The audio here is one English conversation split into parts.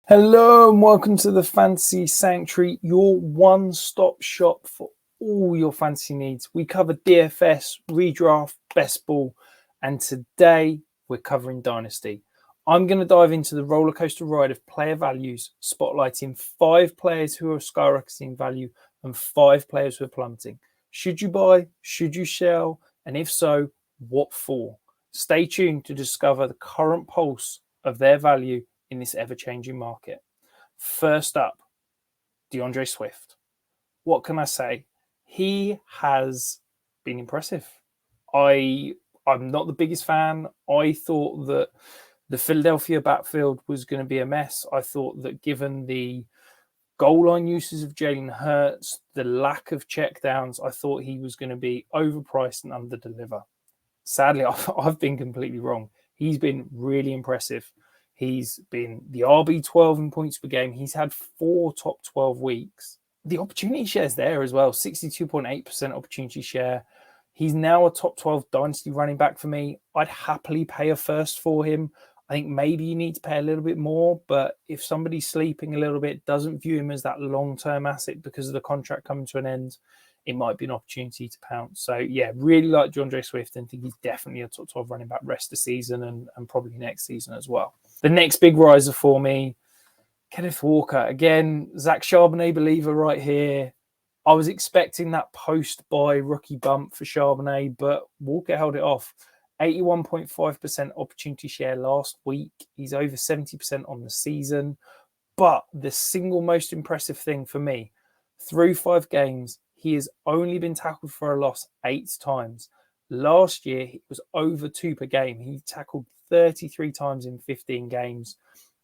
Hello and welcome to the Fantasy Sanctuary, your one-stop shop for all your fantasy needs. We cover DFS, redraft, best ball, and today we're covering Dynasty. I'm going to dive into the roller coaster ride of player values, spotlighting 5 players who are skyrocketing value and 5 players who are plummeting. Should you buy? Should you sell? And if so, what for? Stay tuned to discover the current pulse of their value in this ever-changing market. First up, DeAndre Swift. What can I say? He has been impressive. I'm not the biggest fan. I thought that the Philadelphia backfield was going to be a mess. I thought that given the goal line uses of Jalen Hurts, the lack of checkdowns, I thought he was going to be overpriced and underdeliver. Sadly, I've been completely wrong. He's been really impressive. He's been the RB12 in points per game. He's had 4 top 12 weeks. The opportunity share's there as well, 62.8% opportunity share. He's now a top 12 dynasty running back for me. I'd happily pay a first for him. I think maybe you need to pay a little bit more, but if somebody's sleeping a little bit, doesn't view him as that long-term asset because of the contract coming to an end, it might be an opportunity to pounce. So, yeah, really like DeAndre Swift and think he's definitely a top 12 running back rest of the season and probably next season as well. The next big riser for me, Kenneth Walker. Again, Zach Charbonnet believer right here. I was expecting that post-buy rookie bump for Charbonnet, but Walker held it off. 81.5% opportunity share last week. He's over 70% on the season. But the single most impressive thing for me, through 5 games, he has only been tackled for a loss 8 times. Last year, it was over 2 per game. He tackled 33 times in 15 games.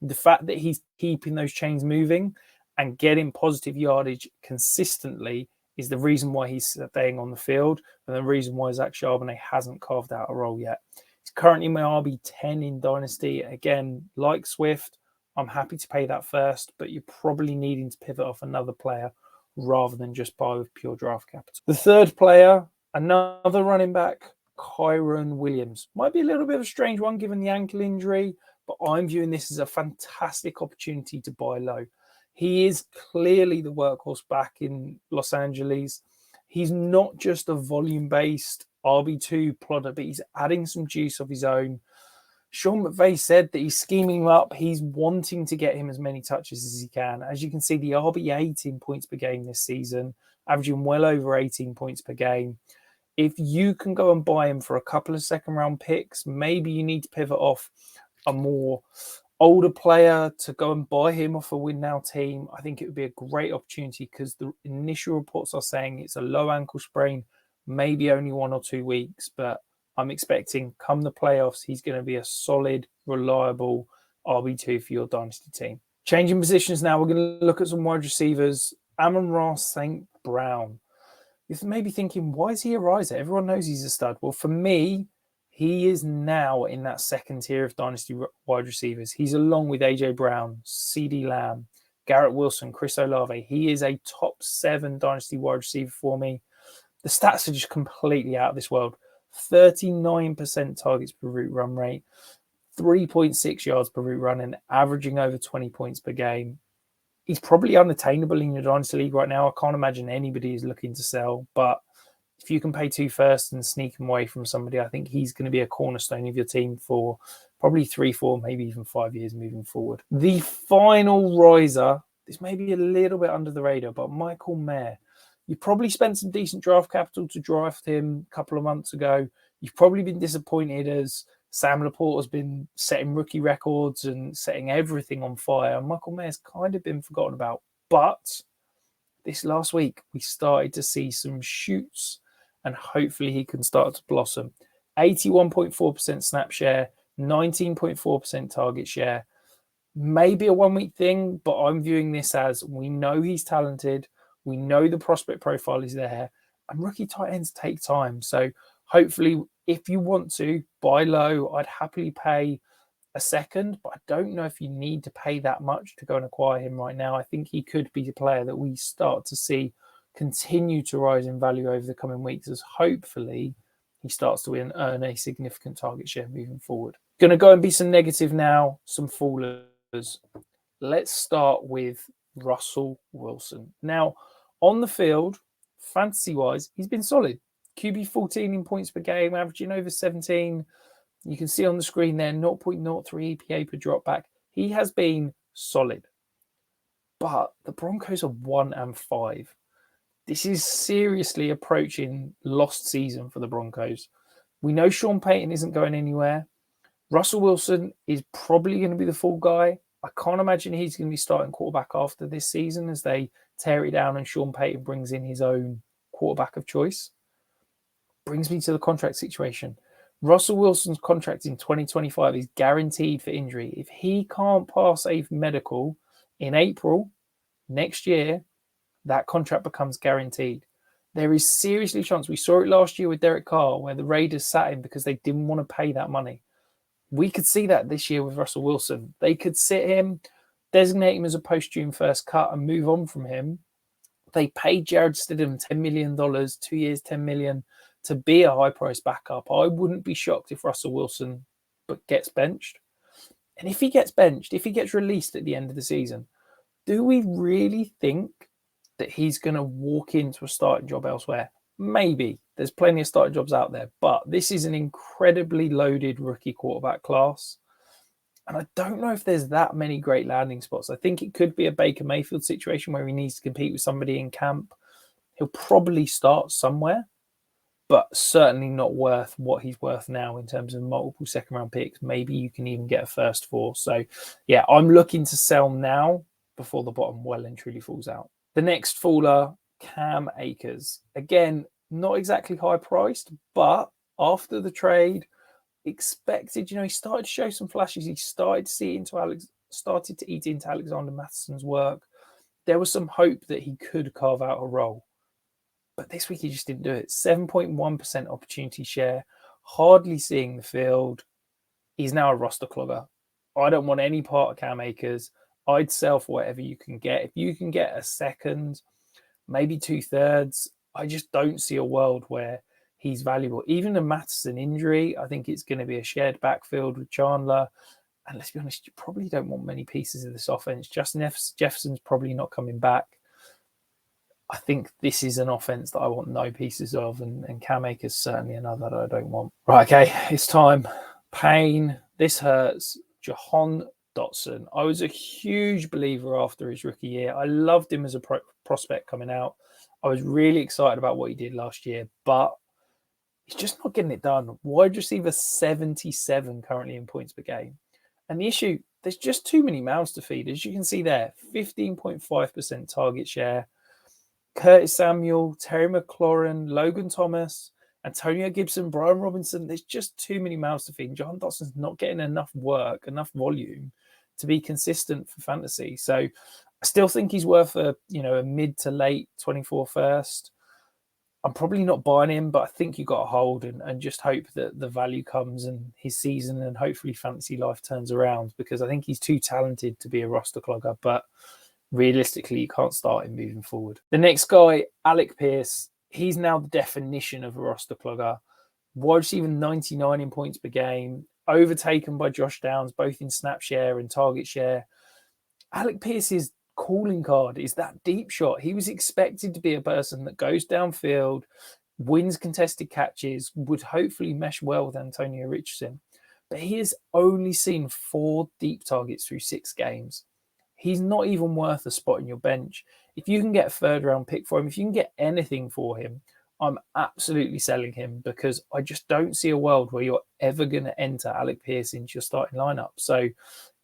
The fact that he's keeping those chains moving and getting positive yardage consistently is the reason why he's staying on the field and the reason why Zach Charbonnet hasn't carved out a role yet. He's currently my RB10 in Dynasty. Again, like Swift, I'm happy to pay that first, but you're probably needing to pivot off another player rather than just buy with pure draft capital. The third player, another running back, Kyren Williams. Might be a little bit of a strange one given the ankle injury, but I'm viewing this as a fantastic opportunity to buy low. He is clearly the workhorse back in Los Angeles. He's not just a volume-based RB2 plodder, but he's adding some juice of his own. Sean McVay said that he's scheming him up. He's wanting to get him as many touches as he can. As you can see, the RB 18 points per game this season, averaging well over 18 points per game. If you can go and buy him for a couple of second-round picks, maybe you need to pivot off a more older player to go and buy him off a win-now team. I think it would be a great opportunity because the initial reports are saying it's a low ankle sprain, maybe only 1 or 2 weeks, but I'm expecting come the playoffs, he's going to be a solid, reliable RB2 for your dynasty team. Changing positions now, we're going to look at some wide receivers. Amon-Ra St. Brown. You're maybe thinking, why is he a riser? Everyone knows he's a stud. Well, for me, he is now in that second tier of dynasty wide receivers. He's along with AJ Brown, CD Lamb, Garrett Wilson, Chris Olave. He is a top 7 dynasty wide receiver for me. The stats are just completely out of this world. 39% targets per route run rate, 3.6 yards per route run, and averaging over 20 points per game. He's probably unattainable in your dynasty league right now. I can't imagine anybody is looking to sell, but if you can pay 2 first and sneak him away from somebody, I think he's going to be a cornerstone of your team for probably 3, 4, maybe even 5 years moving forward. The final riser, this may be a little bit under the radar, but Michael Mayer. You probably spent some decent draft capital to draft him a couple of months ago. You've probably been disappointed as Sam Laporte has been setting rookie records and setting everything on fire. Michael Mayer's kind of been forgotten about. But this last week, we started to see some shoots and hopefully he can start to blossom. 81.4% snap share, 19.4% target share. Maybe a 1-week thing, but I'm viewing this as we know he's talented. We know the prospect profile is there, and rookie tight ends take time. So hopefully, if you want to buy low, I'd happily pay a second, but I don't know if you need to pay that much to go and acquire him right now. I think he could be a player that we start to see continue to rise in value over the coming weeks as hopefully he starts to earn a significant target share moving forward. Going to go and be some negative now, some fallers. let's start with Russell Wilson. Now, on the field, fantasy-wise, he's been solid. QB 14 in points per game, averaging over 17. You can see on the screen there, 0.03 EPA per drop back. He has been solid. But the Broncos are 1-5. This is seriously approaching lost season for the Broncos. We know Sean Payton isn't going anywhere. Russell Wilson is probably going to be the full guy. I can't imagine he's going to be starting quarterback after this season as they tear it down and Sean Payton brings in his own quarterback of choice. Brings me to the contract situation. Russell Wilson's contract in 2025 is guaranteed for injury. If he can't pass a medical in April next year, that contract becomes guaranteed. There is seriously a chance. We saw it last year with Derek Carr, where the Raiders sat him because they didn't want to pay that money. We could see that this year with Russell Wilson. They could sit him, designate him as a post-June 1st cut and move on from him. They paid Jared Stidham $10 million, 2 years, $10 million, to be a high-price backup. I wouldn't be shocked if Russell Wilson gets benched. And if he gets benched, if he gets released at the end of the season, do we really think that he's going to walk into a starting job elsewhere? Maybe. There's plenty of starting jobs out there, but this is an incredibly loaded rookie quarterback class. And I don't know if there's that many great landing spots. I think it could be a Baker Mayfield situation where he needs to compete with somebody in camp. He'll probably start somewhere, but certainly not worth what he's worth now in terms of multiple second-round picks. Maybe you can even get a first four. So, yeah, I'm looking to sell now before the bottom well and truly falls out. The next faller, Cam Akers. Again, not exactly high-priced, but after the trade, expected, he started to show some flashes. He started to eat into Alexander Matthison's work. There was some hope that he could carve out a role. But this week he just didn't do it. 7.1% opportunity share, hardly seeing the field. He's now a roster clogger. I don't want any part of Cam Akers. I'd sell for whatever you can get. If you can get a second, maybe 2/3, I just don't see a world where he's valuable. Even a Mattison injury, I think it's going to be a shared backfield with Chandler. And let's be honest, you probably don't want many pieces of this offense. Justin Jefferson's probably not coming back. I think this is an offense that I want no pieces of, and Cam Akers certainly another that I don't want. Right, okay, it's time. Pain. This hurts. Jahan Dotson. I was a huge believer after his rookie year. I loved him as a prospect coming out. I was really excited about what he did last year, but he's just not getting it done. Wide receiver 77 currently in points per game. And the issue, there's just too many mouths to feed. As you can see there, 15.5% target share. Curtis Samuel, Terry McLaurin, Logan Thomas, Antonio Gibson, Brian Robinson. There's just too many mouths to feed. Jahan Dotson's not getting enough work, enough volume to be consistent for fantasy. So I still think he's worth a mid to late 24 first. I'm probably not buying him, but I think you got to hold and just hope that the value comes and his season and hopefully fantasy life turns around, because I think he's too talented to be a roster clogger. But realistically, you can't start him moving forward. The next guy, Alec Pierce, he's now the definition of a roster clogger. Wide receiver 99 in points per game, overtaken by Josh Downs, both in snap share and target share. Alec Pierce's calling card is that deep shot. He was expected to be a person that goes downfield, wins contested catches, would hopefully mesh well with Antonio Richardson. But he has only seen 4 deep targets through 6 games. He's not even worth a spot in your bench. If you can get a 3rd round pick for him, if you can get anything for him, I'm absolutely selling him, because I just don't see a world where you're ever going to enter Alec Pierce into your starting lineup. So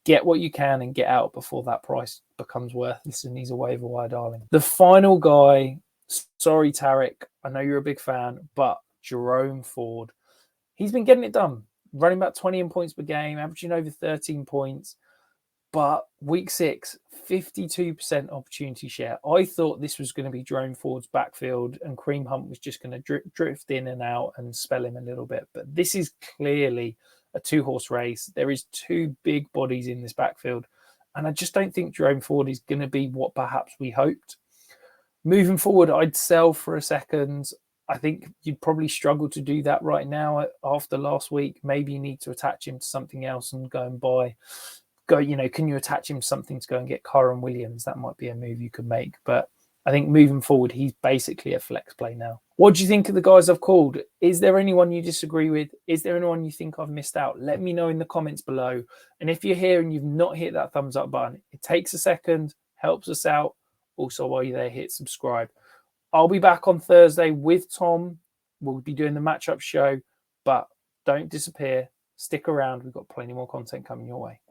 get what you can and get out before that price becomes worthless and he's a waiver wire darling. The final guy, sorry, Tarek, I know you're a big fan, but Jerome Ford. He's been getting it done, running about 20 in points per game, averaging over 13 points. But week 6, 52% opportunity share. I thought this was going to be Jerome Ford's backfield and Kareem Hunt was just going to drift in and out and spell him a little bit. But this is clearly a 2-horse race. There is 2 big bodies in this backfield. And I just don't think Jerome Ford is going to be what perhaps we hoped. Moving forward, I'd sell for a second. I think you'd probably struggle to do that right now after last week. Maybe you need to attach him to something else and go and buy go, can you attach him something to go and get Kyren Williams? That might be a move you could make. But I think moving forward, he's basically a flex play now. What do you think of the guys I've called? Is there anyone you disagree with? Is there anyone you think I've missed out? Let me know in the comments below. And if you're here and you've not hit that thumbs up button, it takes a second, helps us out. Also, while you're there, hit subscribe. I'll be back on Thursday with Tom. We'll be doing the matchup show, but don't disappear. Stick around. We've got plenty more content coming your way.